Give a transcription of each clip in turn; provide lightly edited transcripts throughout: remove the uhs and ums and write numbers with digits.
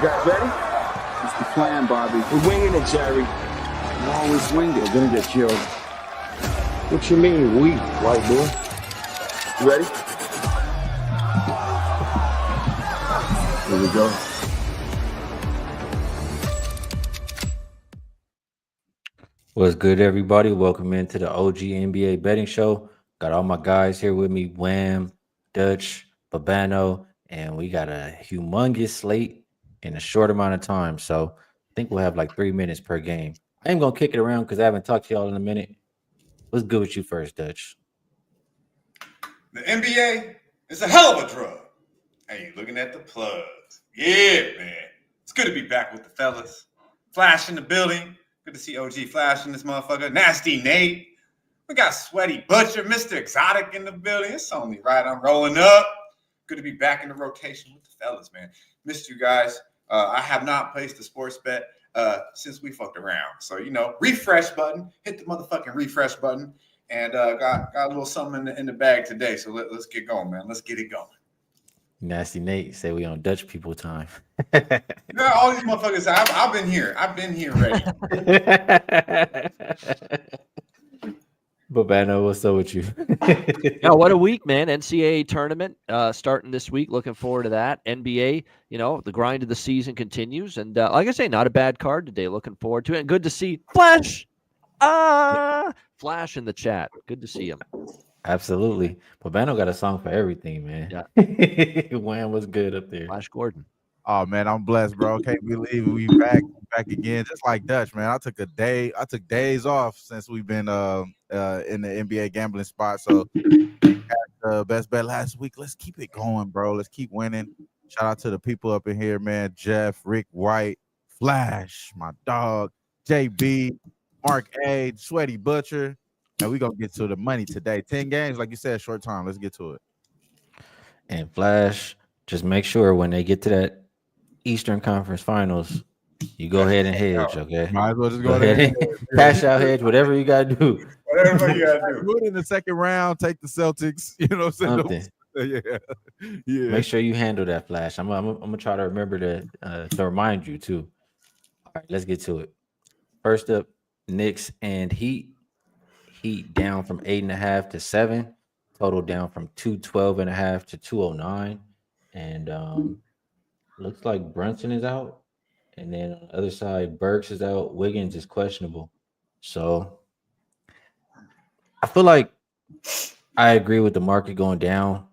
guys ready? What's the plan, Bobby? We're winging it, Jerry. You always wing it. We're gonna get killed. What you mean, we, white boy? You ready? Here we go. What's good, everybody? Welcome into the OG NBA betting show. Got all my guys here with me, WAM, Dutch, Babano, and we got a humongous slate in a short amount of time. So I think we'll have like 3 minutes per game. I am going to kick it around because I haven't talked to y'all in a minute. What's good with you first, Dutch? The NBA is a hell of a drug. Hey, looking at the plugs. Yeah, man. It's good to be back with the fellas. Flash in the building. Good to see OG Flash in this motherfucker. Nasty Nate. We got Sweaty Butcher, Mr. Exotic in the building. It's only right. I'm rolling up. Good to be back in the rotation with the fellas, man. Missed you guys. I have not placed a sports bet since we fucked around. So, refresh button. Hit the motherfucking refresh button. And got a little something in the bag today. So let's get going, man. Let's get it going. Nasty Nate say we on Dutch people time. Yeah, all these motherfuckers. I've been here. I've been here ready. Babano, what's up with you? Yeah, what a week, man. NCAA tournament starting this week. Looking forward to that. NBA, the grind of the season continues. And like I say, not a bad card today. Looking forward to it. And good to see Flash. Flash in the chat. Good to see him. Absolutely. Babano got a song for everything, man. Yeah. Wham was good up there. Flash Gordon. Oh man, I'm blessed, bro. Can't believe we back again, just like Dutch, man. I took days off since we've been in the NBA gambling spot. So best bet last week. Let's keep it going, bro. Let's keep winning. Shout out to the people up in here, man. Jeff, Rick White, Flash, my dog, JB, Mark A, Sweaty Butcher. And we're gonna get to the money today. 10 games, like you said, short time. Let's get to it. And Flash, just make sure when they get to that Eastern Conference Finals, you go ahead and hedge, okay? Might as well just Go ahead and cash out, hedge, whatever you gotta do. Whatever you gotta do. Do it in the second round. Take the Celtics. You know what I'm saying? Yeah. Make sure you handle that, Flash. I'm gonna try to remember to remind you too. All right, let's get to it. First up, Knicks and Heat. Heat down from 8.5 to 7. Total down from 212.5 to 209. And looks like Brunson is out. And then on the other side, Burks is out. Wiggins is questionable. So I feel like I agree with the market going down.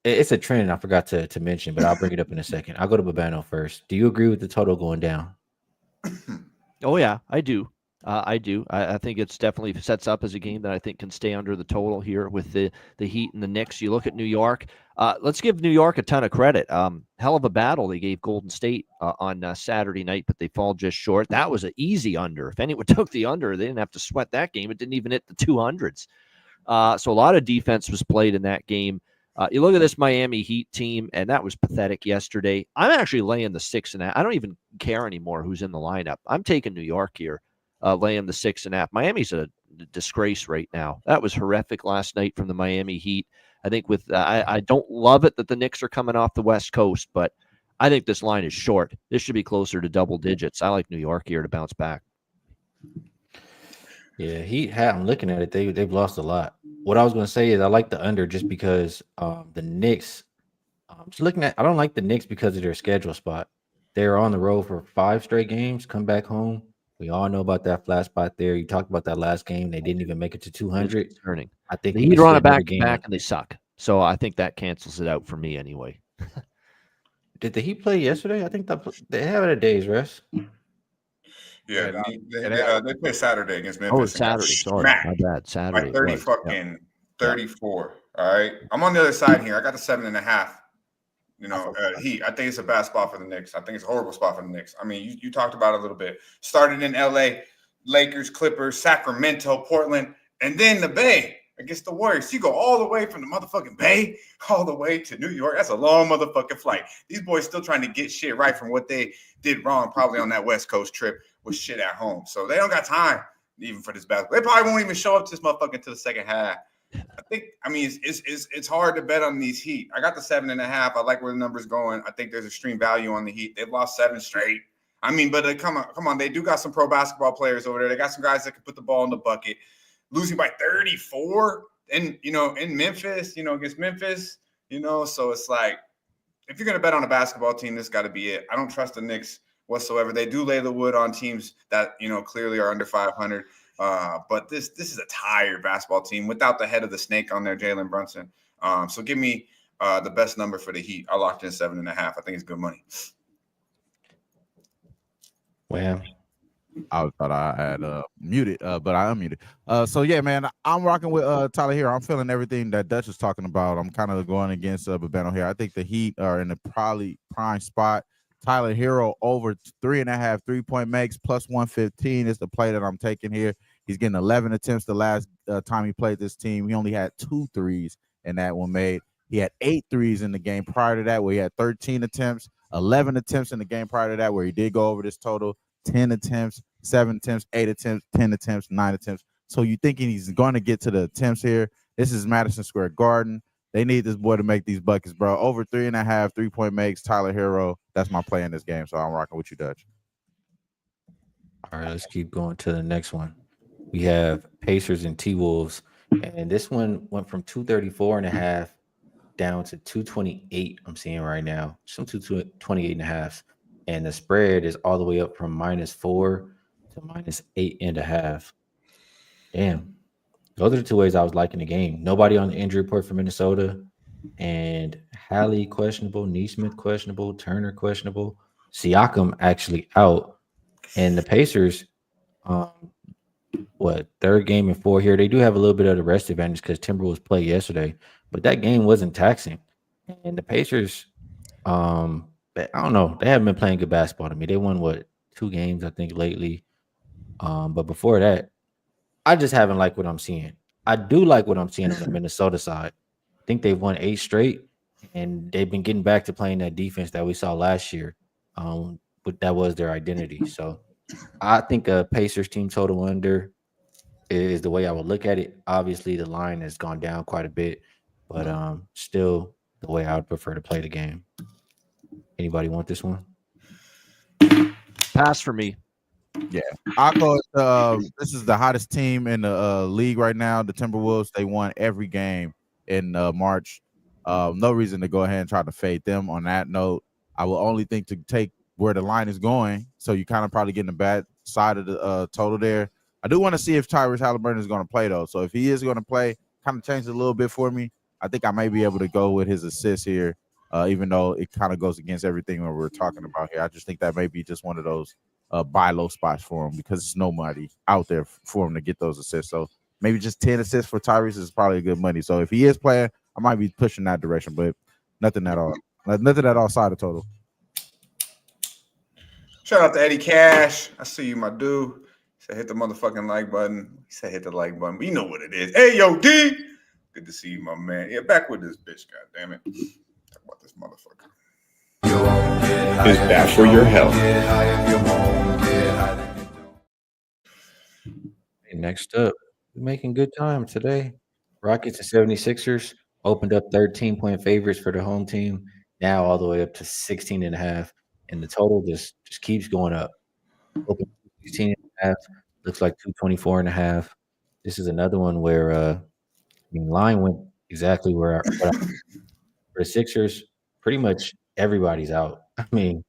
It's a trend I forgot to mention, but I'll bring it up in a second. I'll go to Babano first. Do you agree with the total going down? Oh, yeah, I do. I do. I think it's definitely sets up as a game that I think can stay under the total here with the Heat and the Knicks. You look at New York. Let's give New York a ton of credit. Hell of a battle they gave Golden State on Saturday night, but they fall just short. That was an easy under. If anyone took the under, they didn't have to sweat that game. It didn't even hit the 200s. So a lot of defense was played in that game. You look at this Miami Heat team, and that was pathetic yesterday. I'm actually laying the 6.5. I don't even care anymore who's in the lineup. I'm taking New York here. Laying the 6.5. Miami's a disgrace right now. That was horrific last night from the Miami Heat. I think I don't love it that the Knicks are coming off the West Coast, but I think this line is short. This should be closer to double digits. I like New York here to bounce back. Yeah, I'm looking at it. They've lost a lot. What I was going to say is I like the under just because the Knicks. I don't like the Knicks because of their schedule spot. They're on the road for 5 straight games. Come back home. We all know about that flat spot there. You talked about that last game. They didn't even make it to 200. I think the Heat are on a back-to-back and they suck. So I think that cancels it out for me anyway. Did the Heat play yesterday? I think they have it a day's rest. Yeah, they play Saturday against Memphis. Oh, Saturday. Sorry, my bad. Saturday. Like 34. All right. I'm on the other side here. I got the 7.5. Heat. I think it's a bad spot for the Knicks. I think it's a horrible spot for the Knicks. I mean, you talked about it a little bit. Started in LA, Lakers, Clippers, Sacramento, Portland, and then the Bay against the Warriors. You go all the way from the motherfucking Bay all the way to New York. That's a long motherfucking flight. These boys still trying to get shit right from what they did wrong probably on that West Coast trip with shit at home. So they don't got time even for this basketball. They probably won't even show up to this motherfucker until the second half. I mean, it's hard to bet on these Heat. I got the 7.5. I like where the number's going. I think there's extreme value on the Heat. They've lost 7 straight. I mean, but come on. They do got some pro basketball players over there. They got some guys that can put the ball in the bucket. Losing by 34 and, in Memphis, against Memphis, so it's like, if you're going to bet on a basketball team, this got to be it. I don't trust the Knicks whatsoever. They do lay the wood on teams that, clearly are under 500. But this is a tired basketball team without the head of the snake on there, Jalen Brunson. So give me the best number for the Heat. I locked in 7.5. I think it's good money. Wham. I thought I had muted, but I unmuted. So yeah, man, I'm rocking with Tyler here. I'm feeling everything that Dutch is talking about. I'm kind of going against Babeno here. I think the Heat are in the probably prime spot. Tyler Hero over 3.5 3-point makes plus 115 is the play that I'm taking here. He's getting 11 attempts the last time he played this team. He only had 2 threes in that one made. He had 8 threes in the game prior to that, where he had 13 attempts, 11 attempts in the game prior to that, where he did go over this total. 10 attempts, 7 attempts, 8 attempts, 10 attempts, 9 attempts. So you're thinking he's going to get to the attempts here. This is Madison Square Garden. They need this boy to make these buckets, bro. Over 3.5 3-point makes, Tyler Hero. That's my play in this game. So I'm rocking with you, Dutch. All right, let's keep going to the next one. We have Pacers and T-Wolves. And this one went from 234.5 down to 228. I'm seeing right now. Some 228.5. And the spread is all the way up from -4 to -8.5. Damn. Those are the 2 ways I was liking the game. Nobody on the injury report for Minnesota. And Hallie questionable, Neesmith questionable, Turner questionable. Siakam actually out. And the Pacers, third game in 4 here. They do have a little bit of the rest advantage because Timberwolves played yesterday. But that game wasn't taxing. And the Pacers, I don't know. They haven't been playing good basketball to me. They won 2 games, I think, lately. But before that, I just haven't liked what I'm seeing. I do like what I'm seeing on the Minnesota side. I think they've won 8 straight, and they've been getting back to playing that defense that we saw last year. But that was their identity. So I think a Pacers team total under is the way I would look at it. Obviously, the line has gone down quite a bit, but still the way I would prefer to play the game. Anybody want this one? Pass for me. Yeah, I thought this is the hottest team in the league right now. The Timberwolves, they won every game in March. No reason to go ahead and try to fade them. On that note, I will only think to take where the line is going. So you kind of probably getting the bad side of the total there. I do want to see if Tyrese Halliburton is going to play though. So if he is going to play, kind of change it a little bit for me. I think I may be able to go with his assist here. Even though it kind of goes against everything that we're talking about here. I just think that may be just one of those buy low spots for him because there's nobody out there for him to get those assists. So maybe just 10 assists for Tyrese is probably good money. So if he is playing, I might be pushing that direction, but nothing at all. Nothing at all side of total. Shout out to Eddie Cash. I see you, my dude. He said hit the motherfucking like button. He said hit the like button, but you know what it is. Hey, yo, D. Good to see you, my man. Yeah, back with this bitch, goddammit. Talk about this motherfucker. Is bad for your health. And next up, we're making good time today. Rockets and 76ers opened up 13-point favorites for the home team, now all the way up to 16.5. And the total just keeps going up. Open 16.5, looks like 224.5. This is another one where line went exactly where for the Sixers, pretty much everybody's out. I mean,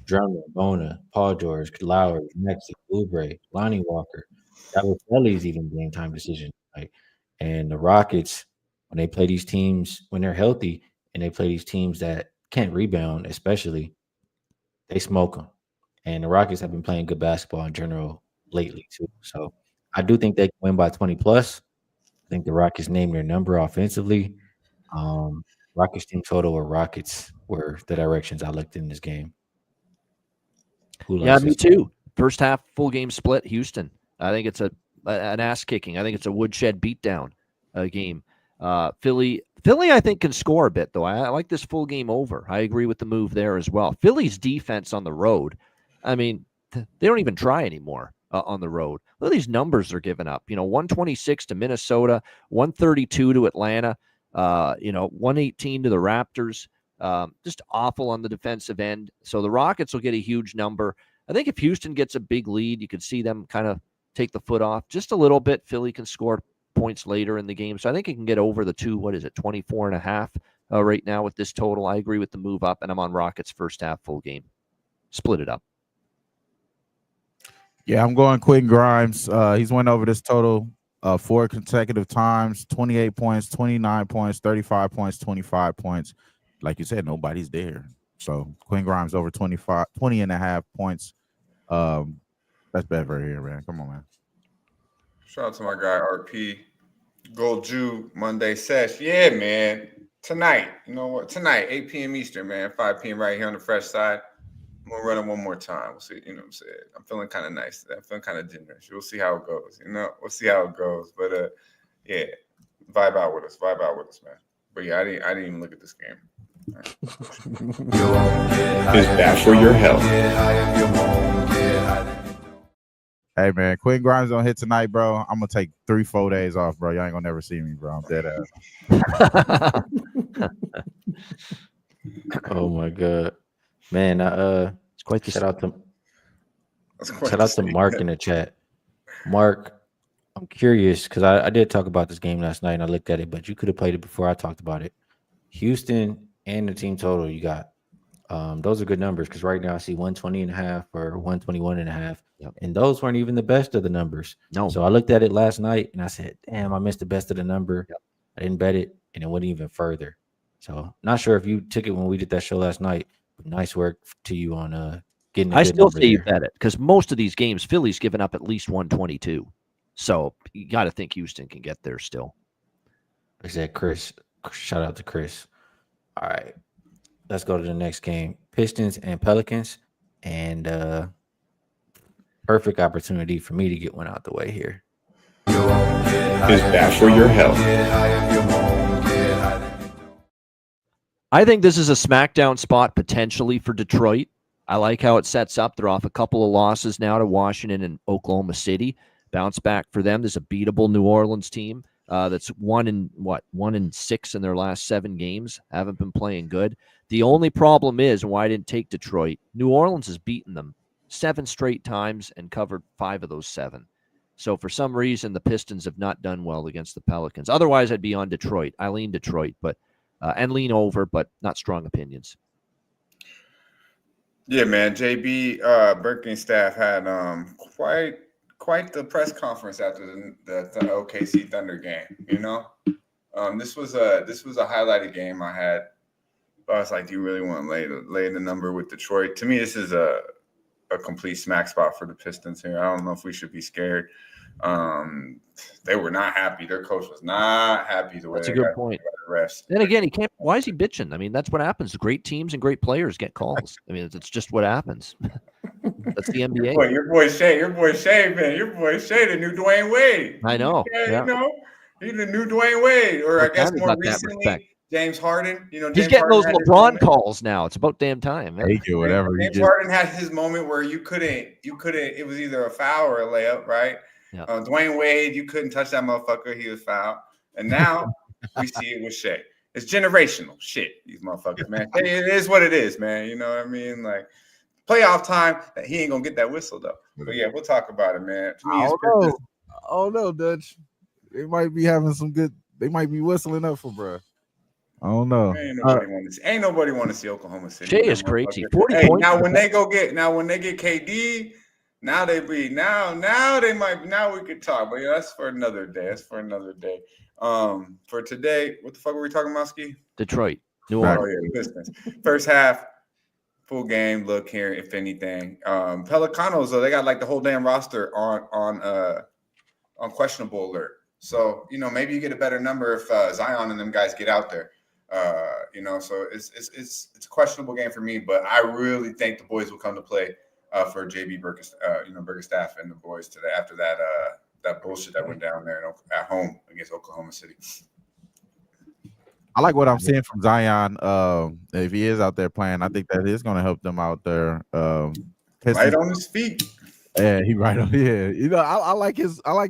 Drummond, Bona, Paul George, Lowry, Maxey, Oubre, Lonnie Walker. That was Kelly's even game time decision. Right? And the Rockets, when they play these teams, when they're healthy and they play these teams that can't rebound, especially, they smoke them. And the Rockets have been playing good basketball in general lately, too. So I do think they can win by 20 plus. I think the Rockets named their number offensively. Rockets team total or Rockets were the directions I looked in this game. Yeah, me too. First half full game split, Houston. I think it's an ass kicking. I think it's a woodshed beatdown game. Philly, I think, can score a bit, though. I like this full game over. I agree with the move there as well. Philly's defense on the road, I mean, they don't even try anymore. on the road. Look at these numbers they're giving up. 126 to Minnesota, 132 to Atlanta, 118 to the Raptors. Just awful on the defensive end. So the Rockets will get a huge number. I think if Houston gets a big lead, you could see them kind of take the foot off just a little bit. Philly can score points later in the game. So I think it can get over the 24.5 right now with this total. I agree with the move up, and I'm on Rockets first half full game. Split it up. Yeah, I'm going Quentin Grimes. He's went over this total 4 consecutive times, 28 points, 29 points, 35 points, 25 points. Like you said, nobody's there. So Quentin Grimes over 20.5 points. That's bad right here, man. Come on, man. Shout out to my guy RP. Gold Jew Monday sesh. Yeah, man. Tonight, you know what? Tonight, 8 p.m. Eastern, man. 5 p.m. right here on the fresh side. I'm gonna run it one more time. We'll see. You know what I'm saying? I'm feeling kind of nice today. I'm feeling kind of generous. We'll see how it goes. We'll see how it goes. But yeah, vibe out with us, man. But yeah, I didn't even look at this game. Right. Is bad for your health. Hey man, Quentin Grimes don't hit tonight, bro. I'm gonna take 3-4 days off, bro. Y'all ain't gonna never see me, bro. I'm dead ass. Oh my god, man! It's quite the shout out to Mark in the chat. Mark, I'm curious because I did talk about this game last night and I looked at it, but you could have played it before I talked about it. Houston and the team total you got. Those are good numbers because right now I see 120.5 or 121.5. Yep. And those weren't even the best of the numbers. No. So I looked at it last night and I said, damn, I missed the best of the number. Yep. I didn't bet it and it went even further. So not sure if you took it when we did that show last night, but nice work to you on getting a I good still number say you there. bet it because most of these games, Philly's given up at least 122. So you got to think Houston can get there still. I said Chris. Shout out to Chris. All right. Let's go to the next game. Pistons and Pelicans. And perfect opportunity for me to get one out the way here. Is bad for your health. I think this is a smackdown spot potentially for Detroit. I like how it sets up. They're off a couple of losses now to Washington and Oklahoma City. Bounce back for them. There's a beatable New Orleans team that's 1-6 in their last 7 games. Haven't been playing good. The only problem is, and why I didn't take Detroit, New Orleans has beaten them 7 straight times and covered 5 of those 7. So for some reason, the Pistons have not done well against the Pelicans. Otherwise, I'd be on Detroit. I lean Detroit, but and lean over, but not strong opinions. Yeah, man. JB Berkey staff had quite the press conference after the OKC Thunder game. This was a highlighted game I had. I was like, do you really want to lay the number with Detroit? To me, this is a complete smack spot for the Pistons here. I don't know if we should be scared. They were not happy. Their coach was not happy the way That's they a good got point. the rest. Then again, he can't. Why is he bitching? I mean, that's what happens. Great teams and great players get calls. I mean, it's just what happens. That's the NBA. Your boy Shea, man. Your boy Shea, the new Dwayne Wade. I know. Yeah. He's the new Dwayne Wade, or I guess Finally more got that recently, respect. James Harden. He's James getting Harden those had his LeBron moment. calls now. It's about damn time. He do whatever. James Harden had his moment where you couldn't. It was either a foul or a layup, right? Yeah. Dwayne Wade, you couldn't touch that motherfucker. He was fouled, and now we see it with Shea. It's generational shit. These motherfuckers, man. Hey, it is what it is, man. You know what I mean? Like playoff time, he ain't gonna get that whistle though. But yeah, we'll talk about it, man. To me, I don't know, Dutch. They might be having some good. They might be whistling up for bruh. I don't know. Ain't nobody want to see Oklahoma City. Shea is crazy. 40 points. Now when they get KD, now they could talk. But yeah, that's for another day. For today, what the fuck were we talking about, Skee? Detroit. New Orleans. Oh yeah, Pistons. First half, full game look here, if anything. Pelicanos, though, they got like the whole damn roster on questionable alert. So, maybe you get a better number if Zion and them guys get out there. So it's a questionable game for me, but I really think the boys will come to play for JB Bergerstaff and the boys today after that bullshit that went down there at home against Oklahoma City. I like what I'm seeing from Zion. If he is out there playing, I think that is going to help them out there. Right on his feet. Yeah, he right on. Yeah, I like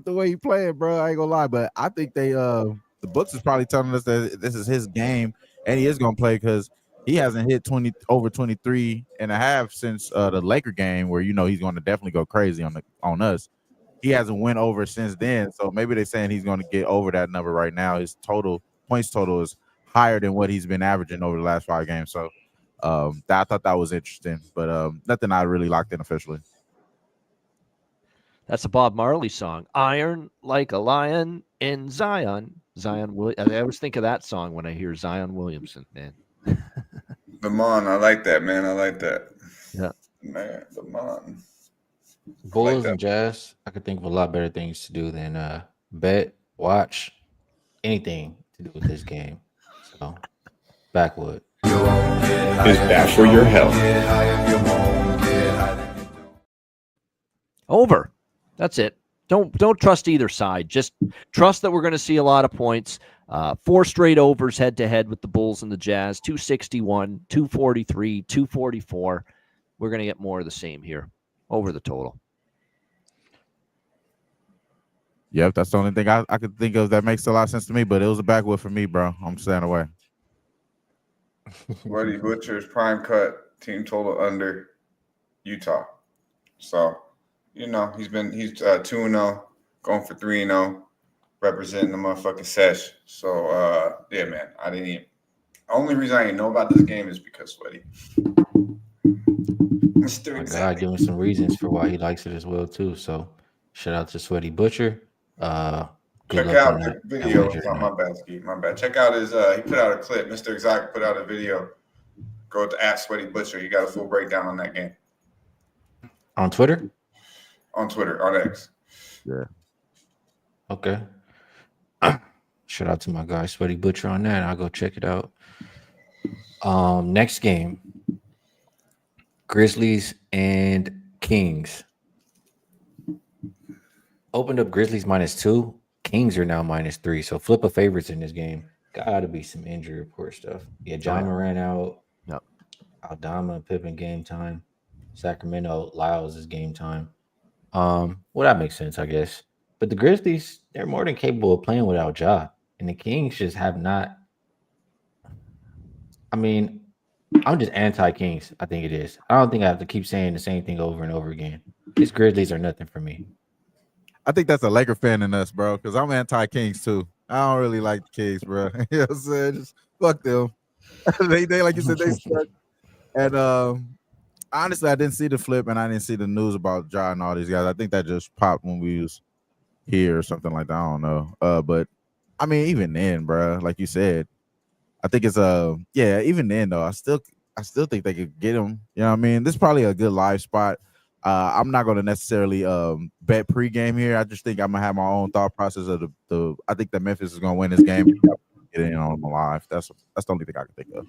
the way he playing, bro. I ain't gonna lie, but I think the books is probably telling us that this is his game, and he is gonna play because he hasn't hit 20 over 23 and a half since the Laker game, where he's going to definitely go crazy on us. He hasn't went over since then, so maybe they're saying he's going to get over that number right now. His points total is higher than what he's been averaging over the last 5 games. So I thought that was interesting, but nothing I really locked in officially. That's a Bob Marley song. Iron like a lion in Zion. I always think of that song when I hear Zion Williamson, man. Lamont, I like that, man. I like that. Yeah. Man, Lamont. Bulls and Jazz, I could think of a lot better things to do than bet, watch, anything to do with this game. So, backwood. Is bad for your health. Over. That's it. Don't trust either side. Just trust that we're going to see a lot of points. 4 straight overs head to head with the Bulls and the Jazz. 261, 243, 244. We're going to get more of the same here. Over the total. Yep, that's the only thing I could think of that makes a lot of sense to me, but it was a backwood for me, bro. I'm staying away. Sweaty Butcher's prime cut team total under Utah. So, he's 2-0, going for 3-0, representing the motherfucking sesh. So, yeah, man, only reason I didn't know about this game is because Sweaty. Mr. My God, giving some reasons for why he likes it as well too. So, shout out to Sweaty Butcher. Check out the video. My bad, Skee. My bad. Check out his. He put out a clip. Mr. Exotic put out a video. Go to @Sweaty Butcher. He got a full breakdown on that game. On Twitter? On Twitter, on X. Yeah. Okay. Shout out to my guy Sweaty Butcher on that. I'll go check it out. Next game. Grizzlies and Kings. Opened up Grizzlies -2. Kings are now -3. So flip of favorites in this game. Gotta be some injury report stuff. Yeah, John Moran out. Yep. Aldama, Pippen game time. Sacramento, Lyles is game time. Well, that makes sense, I guess. But the Grizzlies, they're more than capable of playing without Ja. And the Kings just have not. I mean, I'm just anti-Kings. I think it is. I don't think I have to keep saying the same thing over and over again. These Grizzlies are nothing for me. I think that's a Laker fan in us, bro, because I'm anti-Kings too. I don't really like the Kings, bro. You know what I'm saying? Just fuck them. they like you said, they suck. And honestly, I didn't see the flip and I didn't see the news about Ja and all these guys. I think that just popped when we was here or something like that. I don't know. But I mean, even then, bro, like you said, I think it's even then though, I still think they could get him. You know what I mean? This is probably a good live spot. I'm not going to necessarily bet pregame here. I just think I'm gonna have my own thought process of the. I think that Memphis is going to win this game. Get in on them live. That's the only thing I can think of.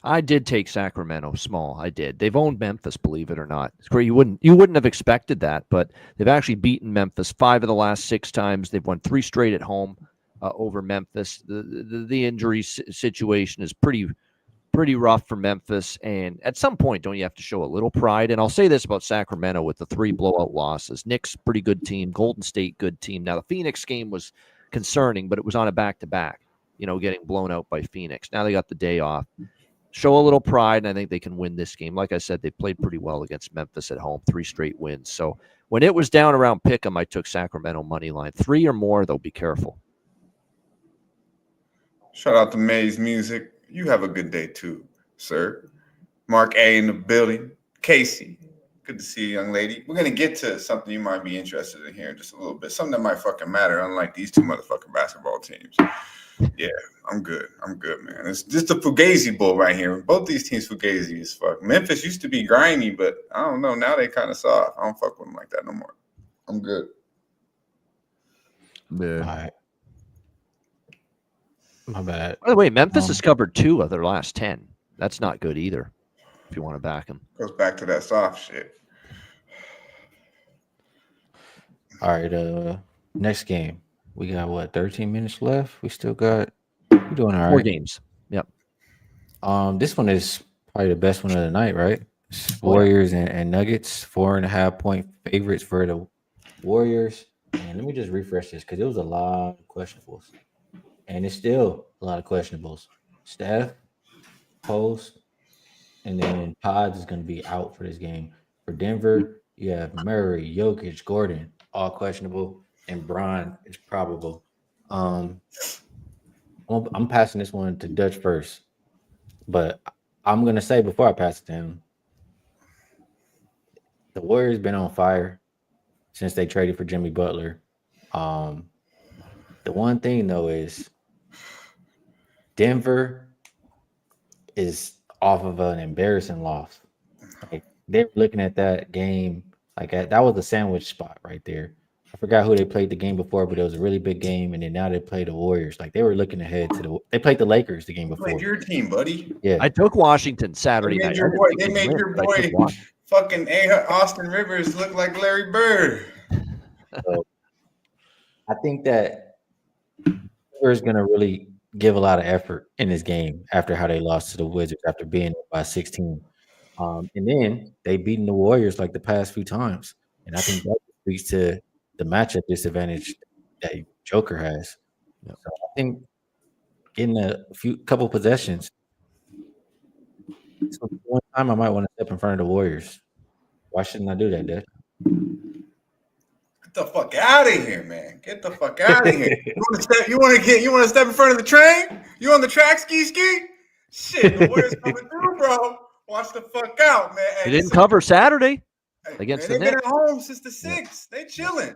I did take Sacramento small. I did. They've owned Memphis, believe it or not. It's great. You wouldn't have expected that, but they've actually beaten Memphis 5 of the last 6 times. They've won 3 straight at home over Memphis. The injury situation is pretty rough for Memphis, and at some point, don't you have to show a little pride? And I'll say this about Sacramento with the 3 blowout losses. Knicks, pretty good team. Golden State, good team. Now, the Phoenix game was concerning, but it was on a back-to-back, getting blown out by Phoenix. Now they got the day off. Show a little pride, and I think they can win this game. Like I said, they played pretty well against Memphis at home, 3 straight wins. So when it was down around pick'em, I took Sacramento money line. 3 or more, though, be careful. Shout out to Maze Music. You have a good day too, sir. Mark A in the building. Casey, good to see you, young lady. We're going to get to something you might be interested in here in just a little bit. Something that might fucking matter, unlike these 2 motherfucking basketball teams. Yeah, I'm good, man. It's just a Fugazi bull right here. Both these teams Fugazi as fuck. Memphis used to be grimy, but I don't know. Now they kind of soft. I don't fuck with them like that no more. I'm good. Yeah. All right. My bad. By the way, Memphis has covered 2 of their last 10. That's not good either, if you want to back them. Goes back to that soft shit. All right. Next game. We got 13 minutes left. We're doing all right. 4 games. Yep. This one is probably the best one of the night, right? Warriors and Nuggets, 4.5-point favorites for the Warriors. And let me just refresh this because it was a lot of questionables. And it's still a lot of questionables. Steph, Post, and then Pods is going to be out for this game. For Denver, you have Murray, Jokic, Gordon, all questionable, and Bron is probable. I'm passing this one to Dutch first, but I'm going to say before I pass it to him, the Warriors been on fire since they traded for Jimmy Butler. The one thing though is Denver is off of an embarrassing loss. Like they're looking at that game like that was a sandwich spot right there. I forgot who they played the game before, but it was a really big game, and then now they play the Warriors. Like they were looking ahead to they played the Lakers the game before. Played your team, buddy. Yeah, I took Washington Saturday night. They made your boy fucking Austin Rivers look like Larry Bird. So I think that Denver's going to really give a lot of effort in this game after how they lost to the Wizards after being up by 16. And then they beaten the Warriors like the past few times. And I think that speaks to the matchup disadvantage that Joker has. Yep. So I think getting a couple possessions. So one time I might want to step in front of the Warriors. Why shouldn't I do that, Dad? Get the fuck out of here, man. Get the fuck out of here. You want to step in front of the train? You on the track, Skee? Shit, the Warriors coming through, bro. Watch the fuck out, man. They didn't cover Saturday against the Knicks. They've Knicks. been at home since the 6th. They chilling.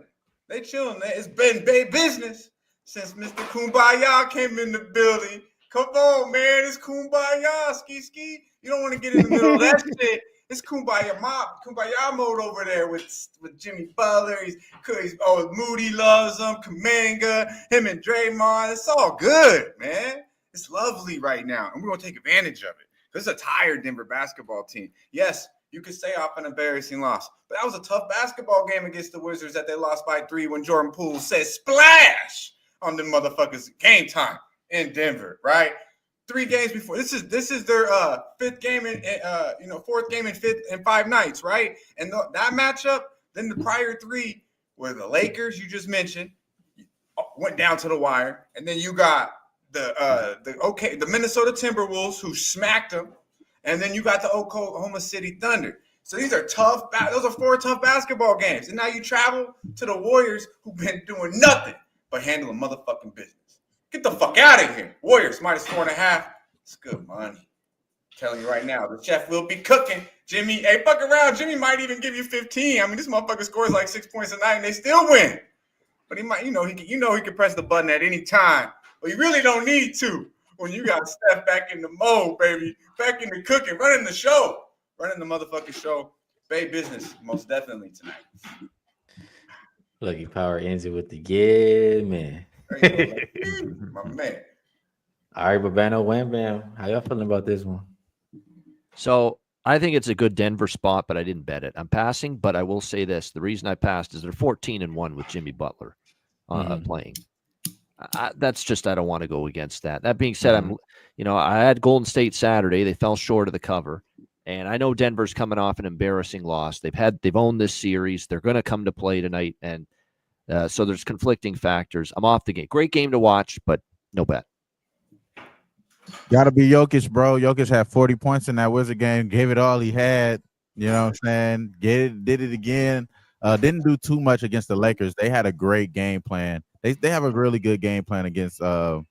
It's been big business since Mr. Kumbaya came in the building. Come on, man. It's Kumbaya, Skee. You don't want to get in the middle of that shit. It's Kumbaya mode over there with Jimmy Butler. Moody loves him. Kuminga, him and Draymond. It's all good, man. It's lovely right now, and we're going to take advantage of it. This is a tired Denver basketball team. Yes, you could say off an embarrassing loss, but that was a tough basketball game against the Wizards that they lost by 3 when Jordan Poole said splash on the motherfuckers game time in Denver, right? 3 games before. This is their 5th game in 4th game in 5 nights, right? And that matchup, then the prior 3 were the Lakers you just mentioned, went down to the wire, and then you got the Minnesota Timberwolves who smacked them, and then you got the Oklahoma City Thunder. So these are tough. Those are 4 tough basketball games, and now you travel to the Warriors who've been doing nothing but handling motherfucking business. Get the fuck out of here. Warriors minus 4.5. It's good money. I'm telling you right now, the chef will be cooking. Jimmy, hey, fuck around. Jimmy might even give you 15. I mean, this motherfucker scores like 6 points a night and they still win. But he might, he can press the button at any time. But you really don't need to when you got Steph back in the mode, baby. Back in the cooking, running the show. Running the motherfucking show. Bay business, most definitely tonight. Lucky Power ends it with the yeah, man. My man. All right, Babano, Wham Bam. How y'all feeling about this one? So I think it's a good Denver spot, but I didn't bet it. I'm passing, but I will say this. The reason I passed is they're 14-1 with Jimmy Butler playing. That's just, I don't want to go against that. That being said, I had Golden State Saturday. They fell short of the cover. And I know Denver's coming off an embarrassing loss. They've owned this series. They're going to come to play tonight. And so there's conflicting factors. I'm off the game. Great game to watch, but no bet. Got to be Jokic, bro. Jokic had 40 points in that Wizard game. Gave it all he had. You know what I'm saying? Did it again. Didn't do too much against the Lakers. They had a great game plan. They have a really good game plan against the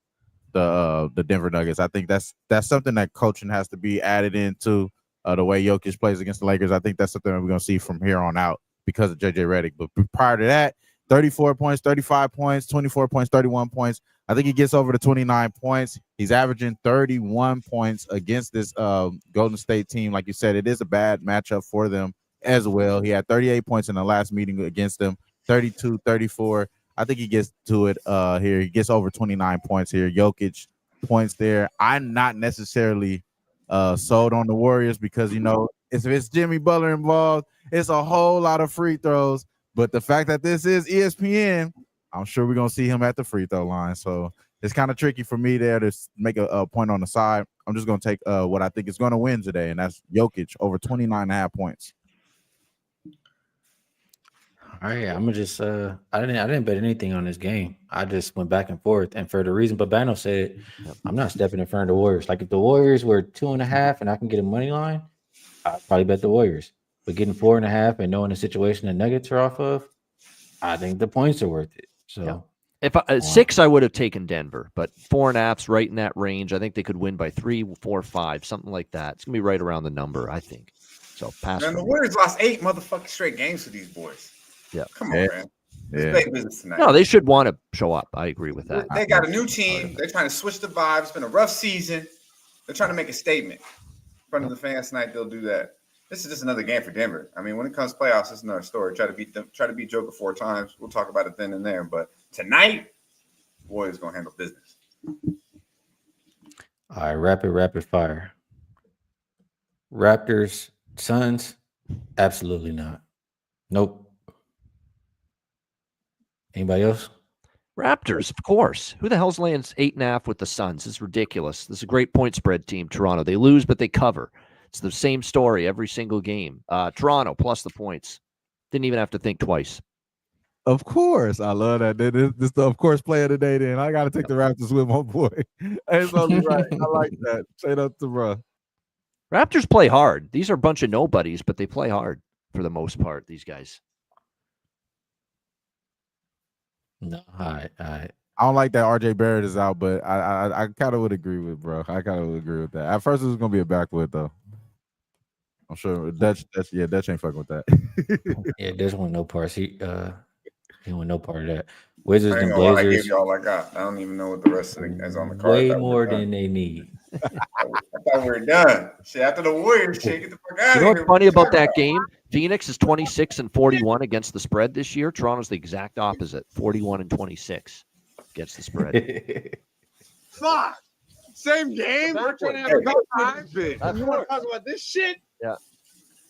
Denver Nuggets. I think that's something that coaching has to be added into the way Jokic plays against the Lakers. I think that's something that we're going to see from here on out because of JJ Redick. But prior to that, 34 points, 35 points, 24 points, 31 points. I think he gets over the 29 points. He's averaging 31 points against this Golden State team. Like you said, it is a bad matchup for them as well. He had 38 points in the last meeting against them, 32, 34. I think he gets to it here. He gets over 29 points here. Jokic points there. I'm not necessarily sold on the Warriors because, if it's Jimmy Butler involved, it's a whole lot of free throws. But the fact that this is ESPN, I'm sure we're going to see him at the free throw line. So it's kind of tricky for me there to make a point on the side. I'm just going to take what I think is going to win today, and that's Jokic over 29.5 points. All right, I'm gonna just I didn't bet anything on this game. I just went back and forth, and for the reason Babano said, I'm not stepping in front of the Warriors. Like if the Warriors were 2.5 and I can get a money line, I'd probably bet the Warriors. But getting 4.5 and knowing the situation the Nuggets are off of, I think the points are worth it. So if 6, I would have taken Denver, but 4.5's right in that range. I think they could win by 3, 4, 5, something like that. It's gonna be right around the number, I think. So pass. Man, the Warriors lost 8 motherfucking straight games to these boys. Yeah. Come on, man. It's big business tonight. No, they should want to show up. I agree with that. They got a new team. They're trying to switch the vibe. It's been a rough season. They're trying to make a statement in front of the fans tonight. They'll do that. This is just another game for Denver. I mean, when it comes to playoffs, it's another story. Try to beat Joker 4 times. We'll talk about it then and there. But tonight, Warriors gonna handle business. all right, rapid fire. Raptors, Suns, absolutely not. Nope. Anybody else? Raptors, of course. Who the hell's laying 8.5 with the Suns? It's ridiculous. This is a great point spread team, Toronto. They lose, but they cover. It's the same story every single game. Toronto plus the points. Didn't even have to think twice. Of course. I love that. This is the of course play of the day then. I got to take the Raptors with my boy. It's only right. I like that. Straight up to bro. Raptors play hard. These are a bunch of nobodies, but they play hard for the most part, these guys. No, all right. I don't like that RJ Barrett is out, but I kind of would agree with bro. I kind of would agree with that. At first, it was gonna be a backwood though. I'm sure Dutch ain't fucking with that. Yeah, Dutch want no parts. He want no part of that. Wizards and I Blazers. gave y'all I got. I don't even know what the rest of the is on the card. Way more than they need. I thought we were done. Shit, after the Warriors, shit, get the fuck out of You here. know what's funny about that game? Phoenix is 26-41 against the spread this year. Toronto's the exact opposite, 41-26 against the spread. Fuck. Same game. We're trying to have a good time. You want to talk about this shit? Yeah.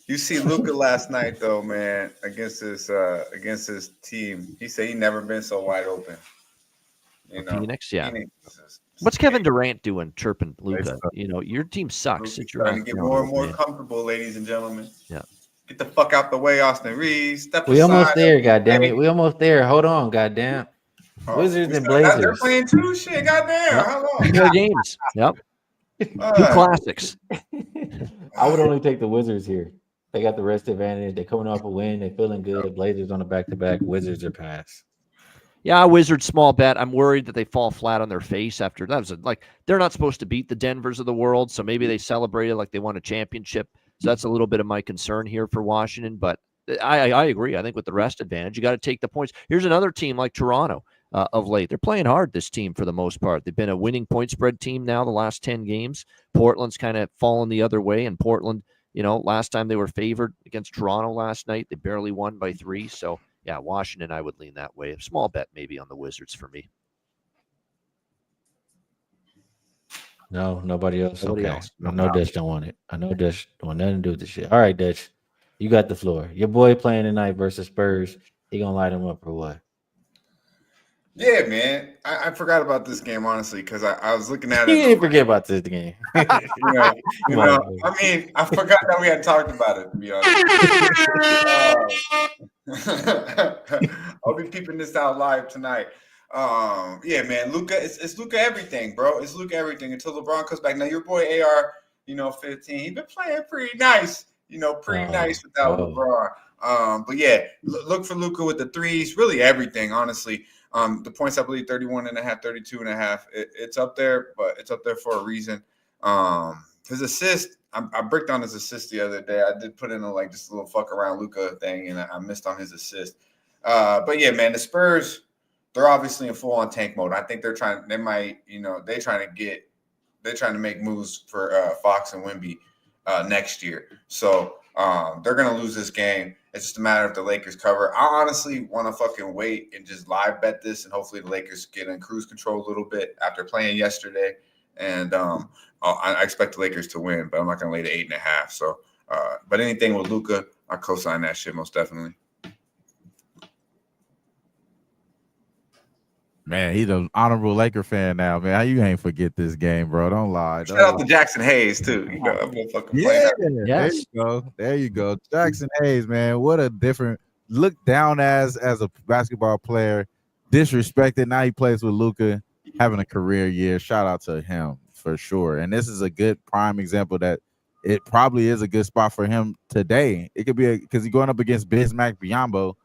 You see Luka last night though, man, against his team. He said he never been so wide open. You know, Phoenix, yeah. Phoenix What's Kevin Durant doing chirping Luka? You know, your team sucks. Luka's trying to get more and more comfortable, ladies and gentlemen. Yeah. Get the fuck out the way, Austin Reeves. We almost there, goddammit. We almost there. Hold on, goddamn. Wizards and Blazers. They're playing two shit, goddamn. Yep. How long? 4 games. Yep. 2 classics. I would only take the Wizards here. They got the rest advantage. They're coming off a win. They're feeling good. Blazers on the back-to-back. Wizards are pass. Yeah, Wizards small bet. I'm worried that they fall flat on their face after that. They're not supposed to beat the Denvers of the world, so maybe they celebrated like they won a championship. So that's a little bit of my concern here for Washington. But I agree. I think with the rest advantage, you got to take the points. Here's another team like Toronto of late. They're playing hard, this team, for the most part. They've been a winning point spread team now the last 10 games. Portland's kind of fallen the other way, and Portland, last time they were favored against Toronto last night, they barely won by 3. So, yeah, Washington, I would lean that way. A small bet maybe on the Wizards for me. No, nobody else. Nobody Okay. else. I know Dutch don't want it. I know Dutch don't want nothing to do with this shit. All right, Dutch. You got the floor. Your boy playing tonight versus Spurs. He gonna light him up for what? Yeah, man. I forgot about this game, honestly, because I was looking at it. You didn't forget about this game. I mean, I forgot that we had talked about it, to be honest. I'll be peeping this out live tonight. Yeah, man, Luka, it's Luka everything, bro. It's Luka everything until LeBron comes back. Now, your boy AR, 15, he's been playing pretty nice, nice without LeBron. But yeah, look for Luka with the threes, really everything, honestly. The points, I believe, 31.5, 32.5. It's up there, but it's up there for a reason. His assist, I bricked on his assist the other day. I did put in just a little fuck around Luka thing, and I missed on his assist. But yeah, man, the Spurs, they're obviously in full on tank mode. I think they're trying to make moves for Fox and Wemby next year. So they're gonna lose this game. It's just a matter of the Lakers cover. I honestly want to fucking wait and just live bet this, and hopefully the Lakers get in cruise control a little bit after playing yesterday. And I expect the Lakers to win, but I'm not gonna lay the 8.5. So, but anything with Luka, I co-sign that shit most definitely. Man, he's an honorable Laker fan now, man. How you ain't forget this game, bro? Don't lie. Shout out to Jackson Hayes too. You know, I'm gonna fucking play Yeah, that. there Yes. you go. There you go. Jackson Hayes, man. What a different look down as a basketball player. Disrespected. Now he plays with Luka, having a career year. Shout out to him for sure. And this is a good prime example that it probably is a good spot for him today. It could be because he's going up against Bismack Biyombo.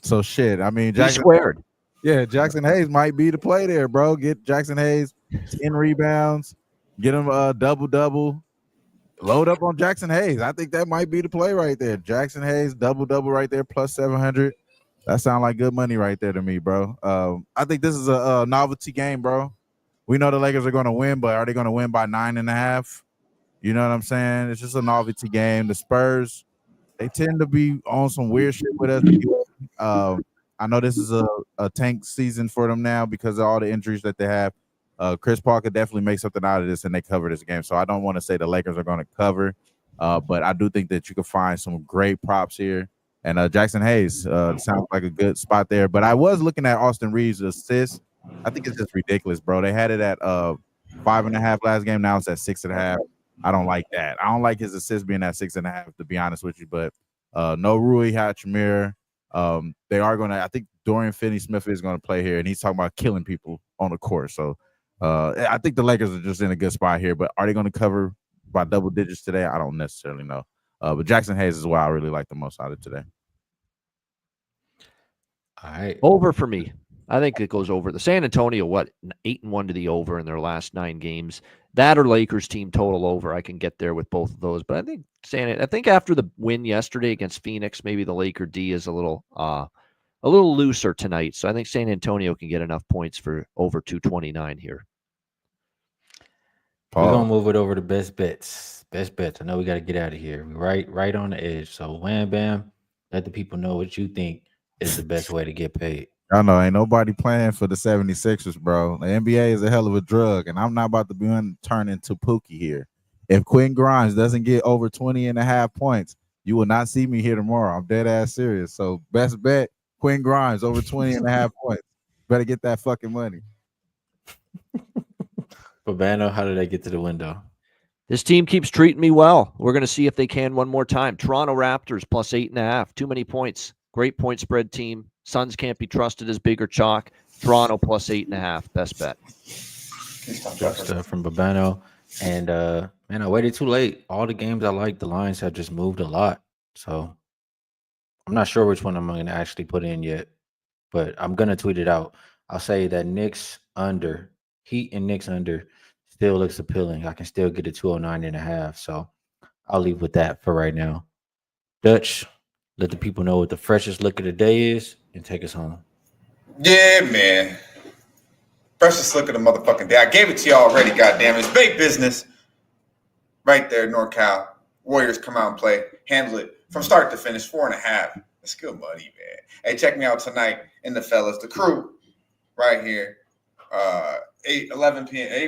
So shit. I mean, He Jackson. squared. Yeah, Jackson Hayes might be the play there, bro. Get Jackson Hayes 10 rebounds, get him a double-double, load up on Jackson Hayes. I think that might be the play right there. Jackson Hayes, double-double right there, plus 700. That sounds like good money right there to me, bro. I think this is a novelty game, bro. We know the Lakers are going to win, but are they going to win by 9.5? You know what I'm saying? It's just a novelty game. The Spurs, they tend to be on some weird shit with us. I know this is a tank season for them now because of all the injuries that they have. Chris Paul could definitely make something out of this, and they cover this game. So I don't want to say the Lakers are going to cover, but I do think that you can find some great props here. And Jackson Hayes sounds like a good spot there. But I was looking at Austin Reeves' assist. I think it's just ridiculous, bro. They had it at 5.5 last game. Now it's at 6.5. I don't like that. I don't like his assist being at 6.5, to be honest with you. But no Rui Hachimura. They are going to, I think Dorian Finney-Smith is going to play here, and he's talking about killing people on the court. So I think the Lakers are just in a good spot here, but are they going to cover by double digits today? I don't necessarily know. But Jackson Hayes is what I really like the most out of today. All right. Over for me. I think it goes over. The San Antonio, 8-1 to the over in their last 9 games. That or Lakers team total over. I can get there with both of those. But I think after the win yesterday against Phoenix, maybe the Laker D is a little looser tonight. So I think San Antonio can get enough points for over 229 here. We're gonna move it over to best bets. Best bets. I know we got to get out of here. We're right on the edge. So wham bam, let the people know what you think is the best way to get paid. I know ain't nobody playing for the 76ers, bro. The NBA is a hell of a drug, and I'm not about to be turned into Pookie here. If Quentin Grimes doesn't get over 20.5 points, you will not see me here tomorrow. I'm dead ass serious. So best bet, Quentin Grimes over 20.5 points. Better get that fucking money. Babano, how did they get to the window? This team keeps treating me well. We're going to see if they can one more time. Toronto Raptors plus 8.5. Too many points. Great point spread team. Suns can't be trusted as big or chalk. Toronto plus 8.5. Best bet. Good stuff from Babano. And man, I waited too late. All the games I like, the lines have just moved a lot. So I'm not sure which one I'm going to actually put in yet, but I'm going to tweet it out. I'll say that Knicks under, Heat and Knicks under still looks appealing. I can still get a 209.5. So I'll leave with that for right now. Dutch, let the people know what the freshest look of the day is and take us home. Yeah, man. Freshest look of the motherfucking day. I gave it to you already, goddamn. It's big business. Right there, NorCal. Warriors come out and play. Handle it from start to finish. 4.5. It's good money, man. Hey, check me out tonight in the fellas. The crew right here. 8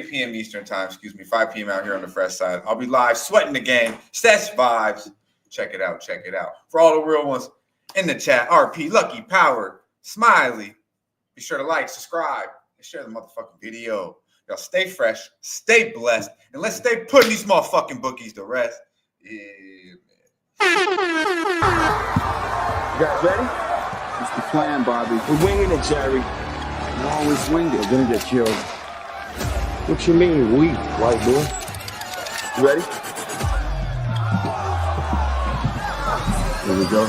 p.m. Eastern time, 5 p.m. out here on the fresh side. I'll be live sweating the game. Stats vibes. Check it out. For all the real ones in the chat, RP, Lucky, Power, Smiley. Be sure to like, subscribe, and share the motherfucking video. Y'all stay fresh, stay blessed, and let's stay putting these motherfucking bookies to rest. Yeah, man. You guys ready? It's the plan, Bobby. We're winging it, Jerry. You always wing it. You're gonna get killed. What you mean, we, white boy? You ready? Here we go.